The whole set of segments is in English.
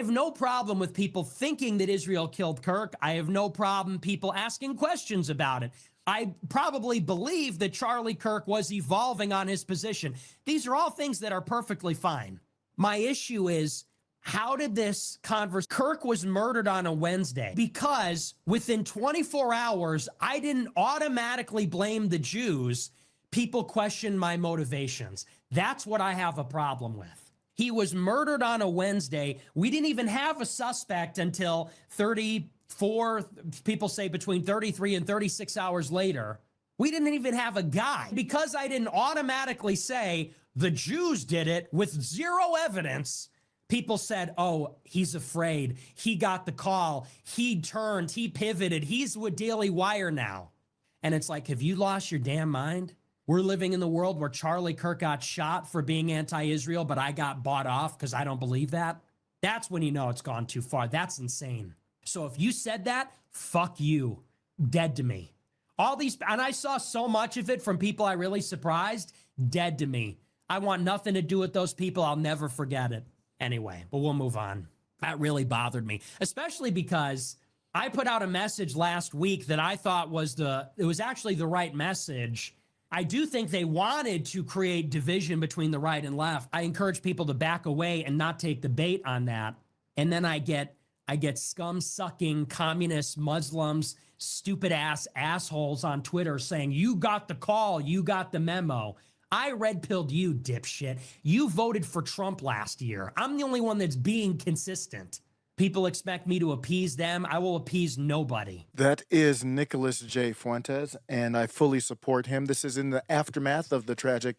I have no problem with people thinking that Israel killed Kirk. I have no problem people asking questions about it. I probably believe that Charlie Kirk was evolving on his position. These are all things that are perfectly fine. My issue is, how did this converse? Kirk was murdered on a Wednesday because within 24 hours, I didn't automatically blame the Jews. People questioned my motivations. That's what I have a problem with. He was murdered on a Wednesday. We didn't even have a suspect until 34, people say between 33 and 36 hours later. We didn't even have a guy. Because I didn't automatically say the Jews did it with zero evidence, people said, oh, he's afraid. He got the call. He turned. He pivoted. He's with Daily Wire now. And it's like, have you lost your damn mind? We're living in the world where Charlie Kirk got shot for being anti-Israel, but I got bought off because I don't believe that. That's when you know it's gone too far. That's insane. So if you said that, fuck you. Dead to me. All these, and I saw so much of it from people I really surprised, dead to me. I want nothing to do with those people. I'll never forget it. Anyway, but we'll move on. That really bothered me, especially because I put out a message last week that I thought was it was actually the right message. I do think they wanted to create division between the right and left. I encourage people to back away and not take the bait on that. And then I get scum-sucking communist Muslims, stupid-ass assholes on Twitter saying, you got the call, you got the memo. I red-pilled you, dipshit. You voted for Trump last year. I'm the only one that's being consistent. People expect me to appease them. I will appease nobody. That is Nicholas J. Fuentes, and I fully support him. This is in the aftermath of the tragic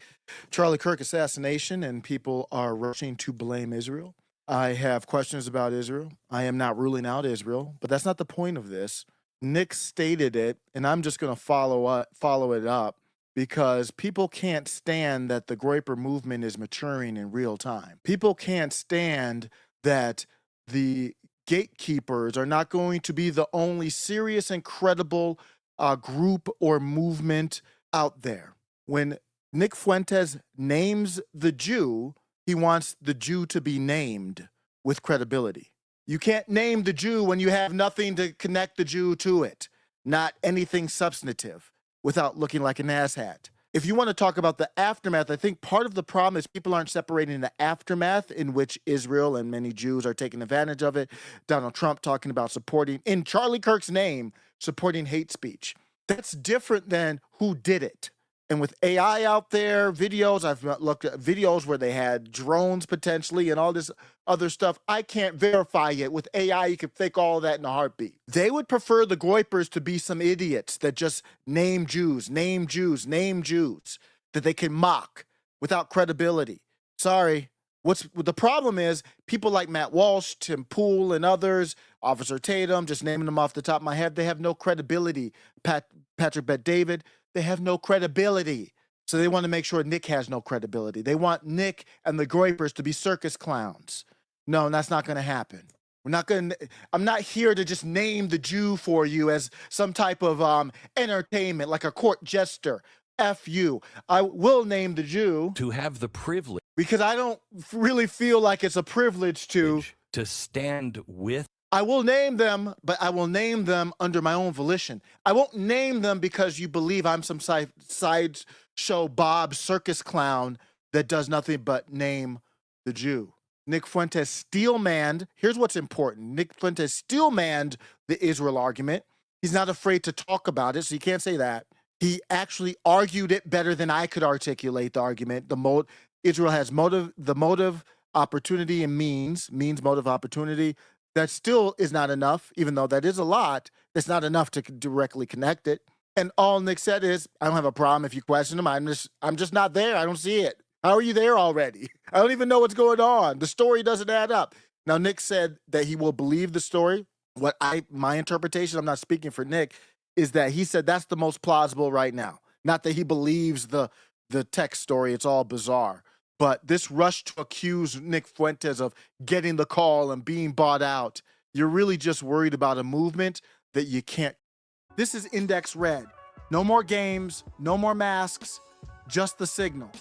Charlie Kirk assassination, and people are rushing to blame Israel. I have questions about Israel. I am not ruling out Israel, but that's not the point of this. Nick stated it, and I'm just going to follow it up, because people can't stand that the Groyper movement is maturing in real time. People can't stand that the gatekeepers are not going to be the only serious and credible group or movement out there. When Nick Fuentes names the Jew, he wants the Jew to be named with credibility. You can't name the Jew when you have nothing to connect the Jew to it, not anything substantive, without looking like an asshat. If you want to talk about the aftermath, I think part of the problem is people aren't separating the aftermath, in which Israel and many Jews are taking advantage of it. Donald Trump talking about supporting, in Charlie Kirk's name, supporting hate speech. That's different than who did it. And with AI out there, videos, I've looked at videos where they had drones potentially and all this other stuff. I can't verify it. With AI, you can fake all of that in a heartbeat. They would prefer the Groypers to be some idiots that just name Jews, name Jews, name Jews, that they can mock without credibility. Sorry. What's the problem is people like Matt Walsh, Tim Pool, and others, Officer Tatum, just naming them off the top of my head, they have no credibility. Patrick Bet-David, they have no credibility. So they want to make sure Nick has no credibility. They want Nick and the Groypers to be circus clowns. No, that's not going to happen. I'm not here to just name the Jew for you as some type of entertainment, like a court jester. F you. I will name the Jew. To have the privilege. Because I don't really feel like it's a privilege to stand with. I will name them, but I will name them under my own volition. I won't name them because you believe I'm some sideshow Bob circus clown that does nothing but name the Jew. Nick Fuentes steel-manned. Here's what's important. Nick Fuentes steel-manned the Israel argument. He's not afraid to talk about it, so you can't say that. He actually argued it better than I could articulate the argument. Israel has motive, opportunity, and means, motive, opportunity. That still is not enough, even though that is a lot. It's not enough to directly connect it. And all Nick said is, I don't have a problem if you question him. I'm just not there. I don't see it. How are you there already? I don't even know what's going on. The story doesn't add up. Now, Nick said that he will believe the story. My interpretation, I'm not speaking for Nick, is that he said that's the most plausible right now. Not that he believes the text story. It's all bizarre. But this rush to accuse Nick Fuentes of getting the call and being bought out, you're really just worried about a movement that you can't. This is Index Red. No more games, no more masks, just the signal.